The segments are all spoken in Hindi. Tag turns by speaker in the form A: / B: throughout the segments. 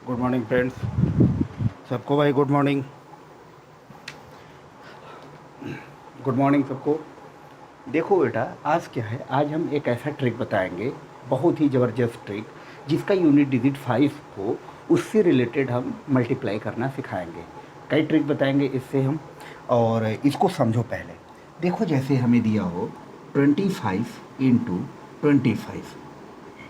A: गुड मॉर्निंग फ्रेंड्स, सबको भाई गुड मॉर्निंग। गुड मॉर्निंग सबको। देखो बेटा, आज क्या है, आज हम एक ऐसा ट्रिक बताएंगे, बहुत ही ज़बरदस्त ट्रिक, जिसका यूनिट डिजिट 5 हो, उससे रिलेटेड हम मल्टीप्लाई करना सिखाएंगे। कई ट्रिक बताएंगे इससे हम, और इसको समझो पहले। देखो, जैसे हमें दिया हो 25 इंटू 25,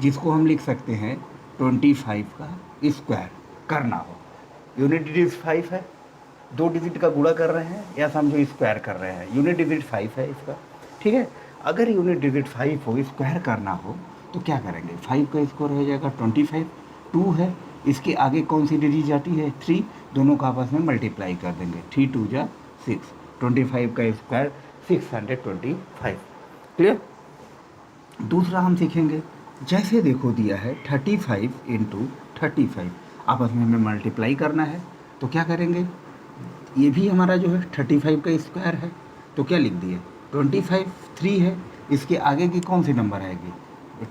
A: जिसको हम लिख सकते हैं 25 का स्क्वायर करना हो। यूनिट डिजिट 5 है, दो डिजिट का गुणा कर रहे हैं या समझो स्क्वायर कर रहे हैं। यूनिट डिजिट 5 है इसका, ठीक है। अगर यूनिट डिजिट 5 हो, स्क्वायर करना हो, तो क्या करेंगे? 5 का स्क्वायर हो जाएगा 25, 2 है, इसके आगे कौन सी डिजिट जाती है? 3, दोनों का आपस में मल्टीप्लाई कर देंगे। 3 2 जा 6, 25 का स्क्वायर 625। क्लियर? दूसरा हम सीखेंगे, जैसे देखो दिया है 35 इंटू 35, आपस में हमें मल्टीप्लाई करना है, तो क्या करेंगे? ये भी हमारा जो है 35 का स्क्वायर है, तो क्या लिख दिए? 25, 3 है, इसके आगे की कौन सी नंबर आएगी?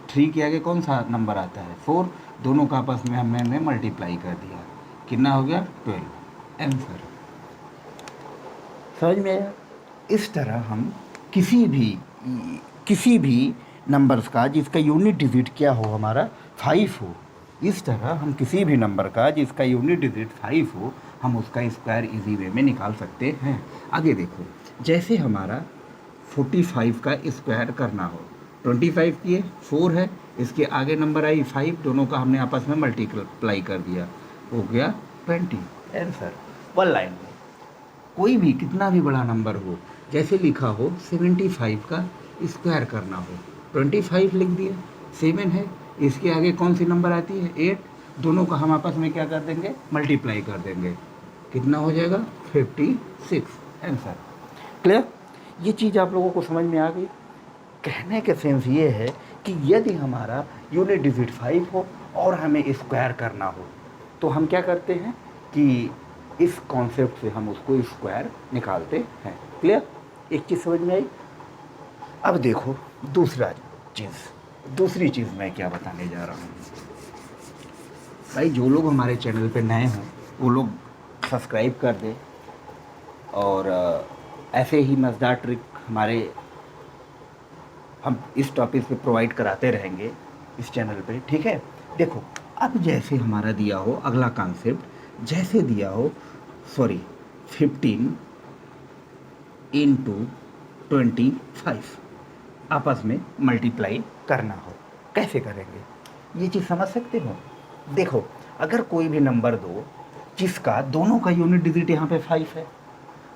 A: 3 के आगे कौन सा नंबर आता है? 4, दोनों का आपस में हमने मल्टीप्लाई कर दिया, कितना हो गया? 12। आंसर समझ में आया? इस तरह हम किसी भी नंबर्स का जिसका यूनिट डिजिट क्या हो, हमारा 5 हो, इस तरह हम किसी भी नंबर का जिसका यूनिट डिजिट 5 हो, हम उसका स्क्वायर इजी वे में निकाल सकते हैं। आगे देखो, जैसे हमारा 45 का स्क्वायर करना हो, 25 किए, 4 है, इसके आगे नंबर आई 5, दोनों का हमने आपस में मल्टीप्लाई कर दिया, हो गया 20। आंसर वन लाइन में। कोई भी कितना भी बड़ा नंबर हो, जैसे लिखा हो 75 का स्क्वायर करना हो, 25 लिख दिया, 7 है, इसके आगे कौन सी नंबर आती है? 8, दोनों का हम आपस में क्या कर देंगे? मल्टीप्लाई कर देंगे, कितना हो जाएगा? 56। Answer clear? ये चीज़ आप लोगों को समझ में आ गई? कहने का सेंस ये है कि यदि हमारा यूनिट डिजिट 5 हो और हमें स्क्वायर करना हो, तो हम क्या करते हैं कि इस कॉन्सेप्ट से हम उसको स्क्वायर निकालते हैं। क्लियर? एक चीज़ समझ में आई? अब देखो दूसरी चीज़ मैं क्या बताने जा रहा हूँ। भाई, जो लोग हमारे चैनल पे नए हों, वो लोग सब्सक्राइब कर दें, और ऐसे ही मज़ेदार ट्रिक हम इस टॉपिक पे प्रोवाइड कराते रहेंगे इस चैनल पे, ठीक है। देखो, अब जैसे हमारा दिया हो अगला कॉन्सेप्ट, जैसे दिया हो 15 इंटू 25, आपस में मल्टीप्लाई करना हो, कैसे करेंगे? ये चीज़ समझ सकते हो? देखो, अगर कोई भी नंबर दो जिसका दोनों का यूनिट डिजिट यहाँ पे 5 है,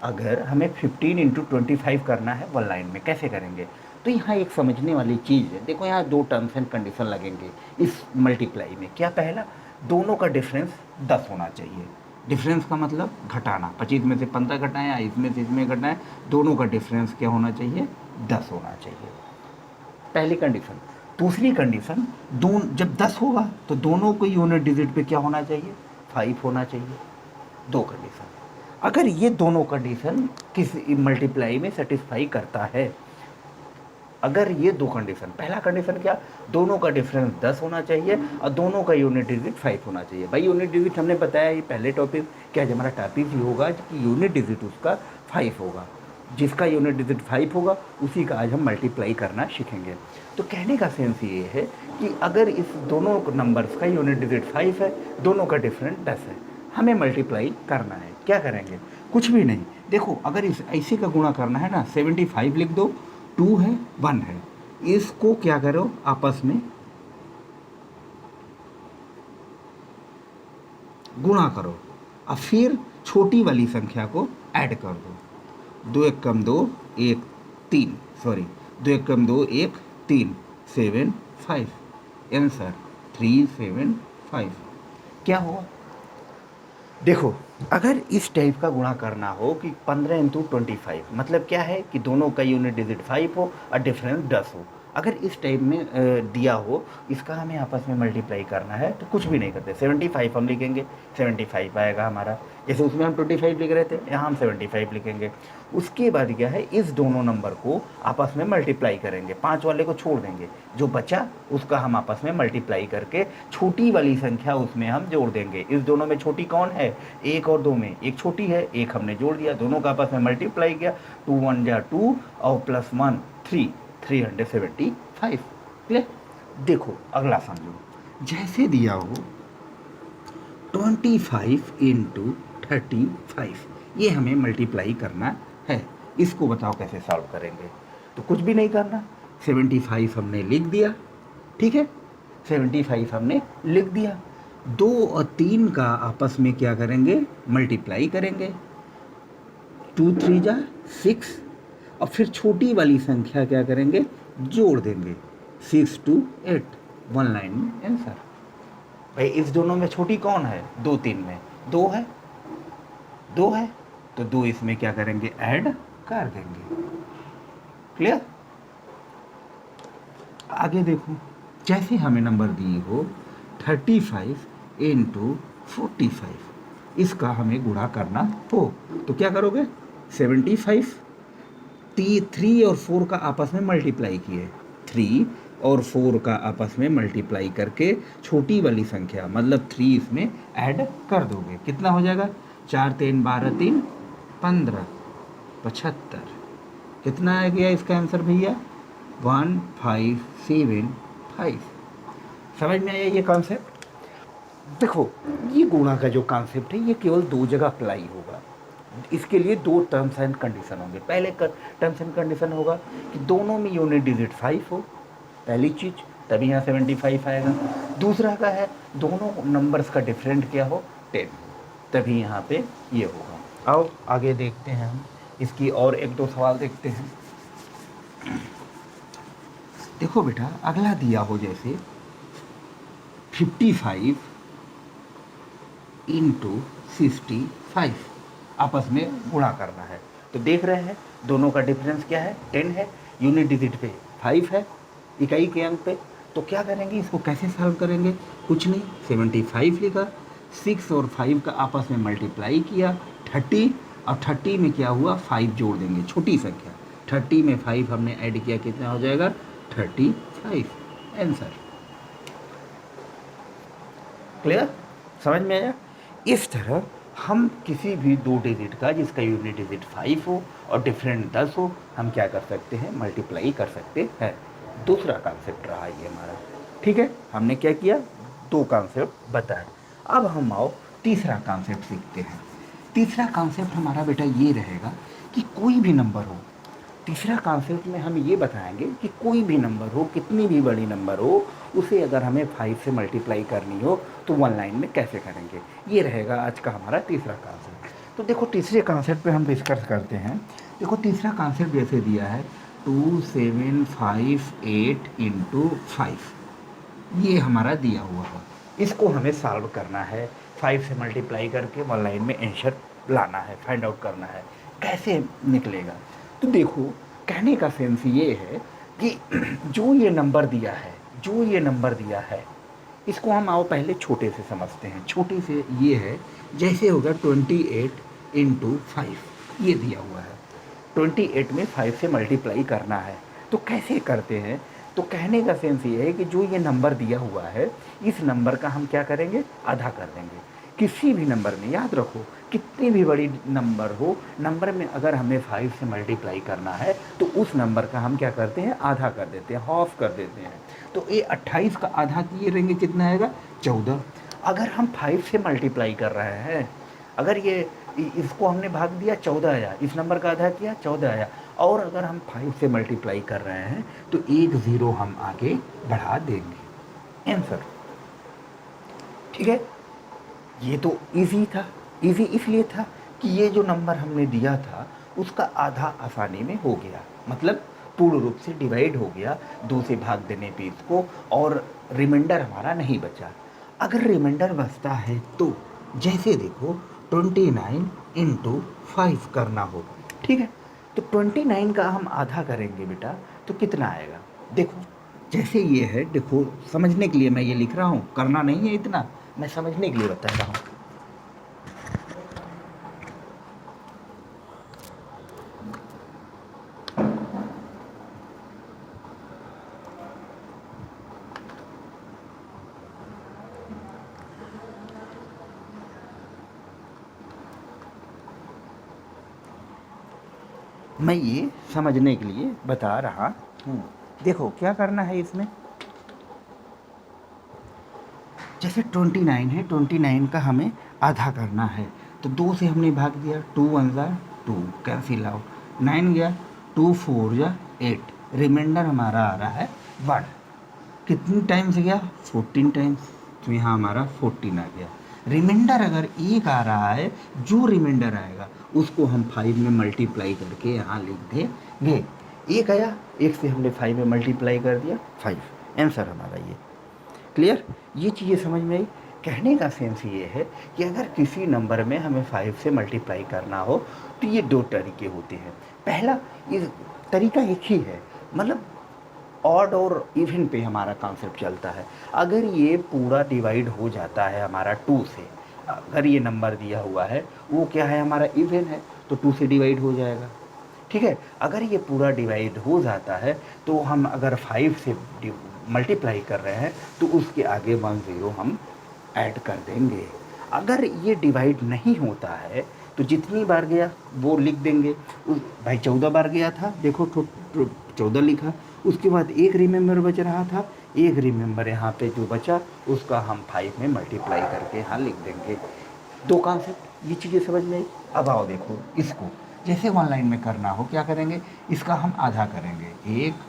A: अगर हमें 15 इंटू 25 करना है वन लाइन में, कैसे करेंगे? तो यहाँ एक समझने वाली चीज़ है। देखो, यहाँ दो टर्म्स एंड कंडीशन लगेंगे इस मल्टीप्लाई में। क्या? पहला, दोनों का डिफरेंस 10 होना चाहिए। डिफरेंस का मतलब घटाना, 25 में से 15 घटाएं या इसमें से इसमें घटाएं, दोनों का डिफरेंस क्या होना चाहिए? 10 होना चाहिए, पहली कंडीशन। दूसरी कंडीशन, जब 10 होगा तो दोनों को यूनिट डिजिट पे क्या होना चाहिए? 5 होना चाहिए। दो कंडीशन। अगर ये दोनों कंडीशन किसी मल्टीप्लाई में सेटिस्फाई करता है, अगर ये दो कंडीशन, पहला कंडीशन क्या? दोनों का डिफरेंस 10 होना चाहिए और दोनों का यूनिट डिजिट 5 होना चाहिए। भाई, यूनिट डिजिट हमने बताया, ये पहले टॉपिक क्या है, हमारा टॉपिक ही होगा कि यूनिट डिजिट उसका 5 होगा। जिसका यूनिट डिजिट 5 होगा उसी का आज हम मल्टीप्लाई करना सीखेंगे। तो कहने का सेंस ये है कि अगर इस दोनों नंबर्स का यूनिट डिजिट 5 है, दोनों का डिफरेंस 10 है, हमें मल्टीप्लाई करना है। क्या करेंगे? कुछ भी नहीं। देखो, अगर इस ऐसे का गुणा करना है ना, 75 लिख दो, 2 है, 1 है, इसको क्या करो? आपस में गुणा करो और फिर छोटी वाली संख्या को ऐड कर दो। 2 एक कम 2, 1 3, सॉरी, 2 एक कम 2, 1 3, 7 5। आंसर 375। क्या हुआ? देखो, अगर इस टाइप का गुणा करना हो कि 15 इंटू 25, मतलब क्या है कि दोनों का यूनिट डिजिट 5 हो और डिफरेंस 10 हो, अगर इस टाइप में दिया हो, इसका हमें आपस में मल्टीप्लाई करना है तो कुछ भी नहीं करते, 75 हम लिखेंगे, 75 आएगा हमारा। जैसे उसमें हम 25 लिख रहे थे, यहाँ हम 75 लिखेंगे। उसके बाद क्या है, इस दोनों नंबर को आपस में मल्टीप्लाई करेंगे, 5 वाले को छोड़ देंगे, जो बचा उसका हम आपस में मल्टीप्लाई करके छोटी वाली संख्या उसमें हम जोड़ देंगे। इस दोनों में छोटी कौन है, 1 और 2 में एक छोटी है, एक हमने जोड़ दिया, दोनों का आपस में मल्टीप्लाई किया, 2 1 जा 2 और प्लस 1 3, 375। क्लियर। देखो अगला समझो, जैसे दिया हो 25 इंटू 35, ये हमें मल्टीप्लाई करना है। इसको बताओ कैसे सॉल्व करेंगे। तो कुछ भी नहीं करना, 75 हमने लिख दिया, ठीक है, 75 हमने लिख दिया। 2 और 3 का आपस में क्या करेंगे, मल्टीप्लाई करेंगे, 2 3 जा 6, और फिर छोटी वाली संख्या क्या करेंगे, जोड़ देंगे, 6 2 8, 1 लाइन में आंसर। भाई इस दोनों में छोटी कौन है, 2 3 में 2 है, 2 है, तो 2 इसमें क्या करेंगे, ऐड कर देंगे। क्लियर। आगे देखो, जैसे हमें नंबर दी हो 35 इंटू 45, इसका हमें गुणा करना हो तो क्या करोगे, 75 3 और 4 का आपस में मल्टीप्लाई किए, 3 और 4 का आपस में मल्टीप्लाई करके छोटी वाली संख्या मतलब 3 इसमें ऐड कर दोगे, कितना हो जाएगा, 4 3 12 3 15 75। कितना आ गया इसका आंसर भैया, 1575। समझ में आया ये कॉन्सेप्ट। देखो ये गुणा का जो कॉन्सेप्ट है ये केवल 2 जगह अप्लाई होगा। इसके लिए 2 टर्म्स एंड कंडीशन होंगे। पहले टर्म्स एंड कंडीशन होगा कि दोनों में यूनिट डिजिट 5 हो, पहली चीज़, तभी यहाँ 75 आएगा। दूसरा का है दोनों नंबर्स का डिफरेंट क्या हो, 10, तभी यहाँ पे ये होगा। आओ आगे देखते हैं हम इसकी और 1-2 सवाल देखते हैं। देखो बेटा अगला दिया हो जैसे 55 इंटू 65, आपस में गुणा करना है। तो देख रहे हैं दोनों का डिफरेंस क्या है, 10 है, यूनिट डिजिट पे 5 है, इकाई के अंक पे। तो क्या करेंगे, इसको कैसे सॉल्व करेंगे, कुछ नहीं, 75 लिखा, 6 और 5 का आपस में मल्टीप्लाई किया 30, और 30 में क्या हुआ, 5 जोड़ देंगे, छोटी संख्या, 30 में 5 हमने ऐड किया, कितना हो जाएगा, 35 आंसर। क्लियर, समझ में आया। इस तरह हम किसी भी 2 डिजिट का जिसका यूनिट डिजिट 5 हो और डिफरेंट 10 हो, हम क्या कर सकते हैं, मल्टीप्लाई कर सकते हैं। दूसरा कॉन्सेप्ट रहा ये हमारा, ठीक है, हमने क्या किया, 2 कॉन्सेप्ट बताए। अब हम आओ तीसरा कॉन्सेप्ट सीखते हैं। तीसरा कॉन्सेप्ट हमारा बेटा ये रहेगा कि कोई भी नंबर हो, तीसरा कॉन्सेप्ट में हम ये बताएंगे कि कोई भी नंबर हो, कितनी भी बड़ी नंबर हो, उसे अगर हमें 5 से मल्टीप्लाई करनी हो तो 1 लाइन में कैसे करेंगे, ये रहेगा आज का हमारा तीसरा कॉन्सेप्ट। तो देखो तीसरे कॉन्सेप्ट पे हम डिस्कस करते हैं। देखो तीसरा कॉन्सेप्ट जैसे दिया है 2758 इंटू 5, ये हमारा दिया हुआ है, इसको हमें सॉल्व करना है, 5 से मल्टीप्लाई करके 1 लाइन में आंसर लाना है, फाइंड आउट करना है, कैसे निकलेगा। तो देखो कहने का सेंस ये है कि जो ये नंबर दिया है, जो ये नंबर दिया है, इसको हम आओ पहले छोटे से समझते हैं। छोटे से ये है, जैसे होगा 28 इंटू 5, ये दिया हुआ है, 28 में 5 से मल्टीप्लाई करना है, तो कैसे करते हैं। तो कहने का सेंस ये है कि जो ये नंबर दिया हुआ है, इस नंबर का हम क्या करेंगे, आधा कर देंगे। किसी भी नंबर में याद रखो, कितनी भी बड़ी नंबर हो, नंबर में अगर हमें 5 से मल्टीप्लाई करना है तो उस नंबर का हम क्या करते हैं, आधा कर देते हैं, हाफ कर देते हैं। तो ये 28 का आधा किए रहेंगे, कितना आएगा, 14। अगर हम 5 से मल्टीप्लाई कर रहे हैं, अगर ये इसको हमने भाग दिया, 14 आया, इस नंबर का आधा किया, 14 आया, और अगर हम 5 से मल्टीप्लाई कर रहे हैं तो 1 0 हम आगे बढ़ा देंगे, आंसर। ठीक है, ये तो इजी था। इजी इसलिए था कि ये जो नंबर हमने दिया था उसका आधा आसानी में हो गया, मतलब पूर्ण रूप से डिवाइड हो गया 2 से भाग देने पे इसको, और रिमाइंडर हमारा नहीं बचा। अगर रिमाइंडर बचता है तो जैसे देखो 29 इंटू 5 करना हो, ठीक है, तो 29 का हम आधा करेंगे बेटा, तो कितना आएगा, देखो जैसे ये है, देखो समझने के लिए मैं ये लिख रहा हूँ, करना नहीं है इतना, मैं समझने के लिए बता रहा हूँ। मैं ये समझने के लिए बता रहा हूँ। देखो क्या करना है इसमें, जैसे 29 है, 29 का हमें आधा करना है, तो 2 से हमने भाग दिया, 2 वन ज़ा 2, कैंसिल आउट, 9 गया, 2 4 जा 8, रिमाइंडर हमारा आ रहा है 1। कितनी टाइम्स गया, 14 टाइम्स, तो यहाँ हमारा 14 आ गया। रिमाइंडर अगर एक आ रहा है, जो रिमाइंडर आएगा उसको हम 5 में मल्टीप्लाई करके यहाँ लिख देंगे। एक आया, एक से हमने 5 में मल्टीप्लाई कर दिया, 5 आंसर हमारा ये। क्लियर, ये चीज़ें समझ में आई। कहने का सेंस ये है कि अगर किसी नंबर में हमें 5 से मल्टीप्लाई करना हो तो ये 2 तरीके होते हैं। पहला इस तरीका एक ही है, मतलब ऑड और इवन पे हमारा कॉन्सेप्ट चलता है। अगर ये पूरा डिवाइड हो जाता है हमारा 2 से, अगर ये नंबर दिया हुआ है वो क्या है हमारा इवन है, तो 2 से डिवाइड हो जाएगा। ठीक है, अगर ये पूरा डिवाइड हो जाता है तो हम अगर 5 से मल्टीप्लाई कर रहे हैं तो उसके आगे 1 0 हम ऐड कर देंगे। अगर ये डिवाइड नहीं होता है तो जितनी बार गया वो लिख देंगे। उस भाई 14 बार गया था, देखो 14 लिखा, उसके बाद एक रिमेंबर बच रहा था, एक रिमेंबर यहाँ पे जो बचा उसका हम 5 में मल्टीप्लाई करके यहाँ लिख देंगे। 2 कॉन्सेप्ट, ये चीज़ें समझ में आई। अब आओ देखो इसको, जैसे ऑनलाइन में करना हो क्या करेंगे, इसका हम आधा करेंगे, एक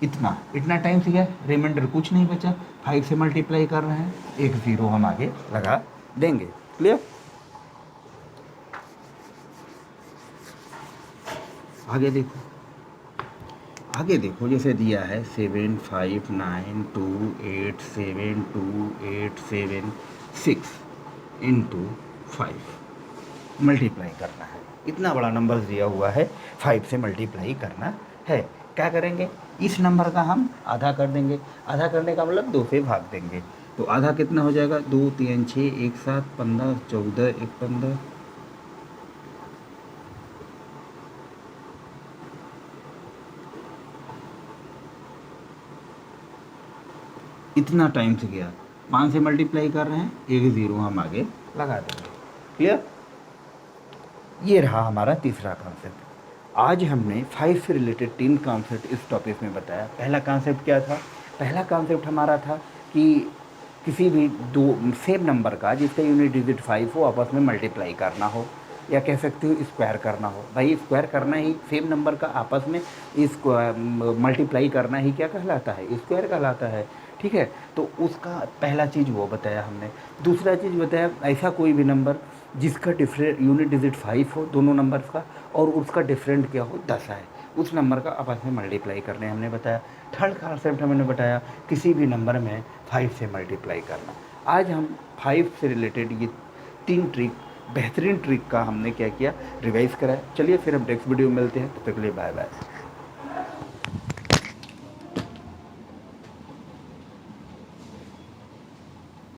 A: इतना इतना टाइम से गया, रिमाइंडर कुछ नहीं बचा, 5 से मल्टीप्लाई कर रहे हैं, एक 0 हम आगे लगा देंगे। क्लियर, आगे देखो, आगे देखो जैसे दिया है 7 5 9 2 8 7 2 8 7 6 इंटू 5 मल्टीप्लाई करना है। इतना बड़ा नंबर दिया हुआ है, 5 से मल्टीप्लाई करना है। क्या करेंगे, इस नंबर का हम आधा कर देंगे। आधा करने का मतलब 2 से भाग देंगे, तो आधा कितना हो जाएगा, 2 3 6 1 7 15 14 1 15, इतना टाइम से गया, 5 से मल्टीप्लाई कर रहे हैं, एक 0 हम आगे लगा देंगे। क्लियर, ये रहा हमारा तीसरा कॉन्सेप्ट। आज हमने 5 से रिलेटेड 3 कॉन्सेप्ट इस टॉपिक में बताया। पहला कॉन्सेप्ट क्या था, पहला कॉन्सेप्ट हमारा था कि किसी भी दो सेम नंबर का जिसका यूनिट डिजिट 5 हो आपस में मल्टीप्लाई करना हो, या कह सकते हो स्क्वायर करना हो। भाई स्क्वायर करना ही, सेम नंबर का आपस में इसको मल्टीप्लाई करना ही क्या कहलाता है, स्क्वायर कहलाता है। ठीक है, तो उसका पहला चीज़ वो बताया हमने। दूसरा चीज़ बताया ऐसा कोई भी नंबर जिसका डिफरेंट यूनिट डिजिट 5 हो दोनों नंबर्स का, और उसका डिफरेंट क्या हो 10 है, उस नंबर का आपस में मल्टीप्लाई करने हमने बताया। थर्ड कॉन्सेप्ट हमने बताया किसी भी नंबर में 5 से मल्टीप्लाई करना। आज हम 5 से रिलेटेड ये 3 ट्रिक, बेहतरीन ट्रिक का हमने क्या किया, रिवाइज कराया। चलिए फिर हम नेक्स्ट वीडियो में मिलते हैं, तब तक के लिए बाय बाय।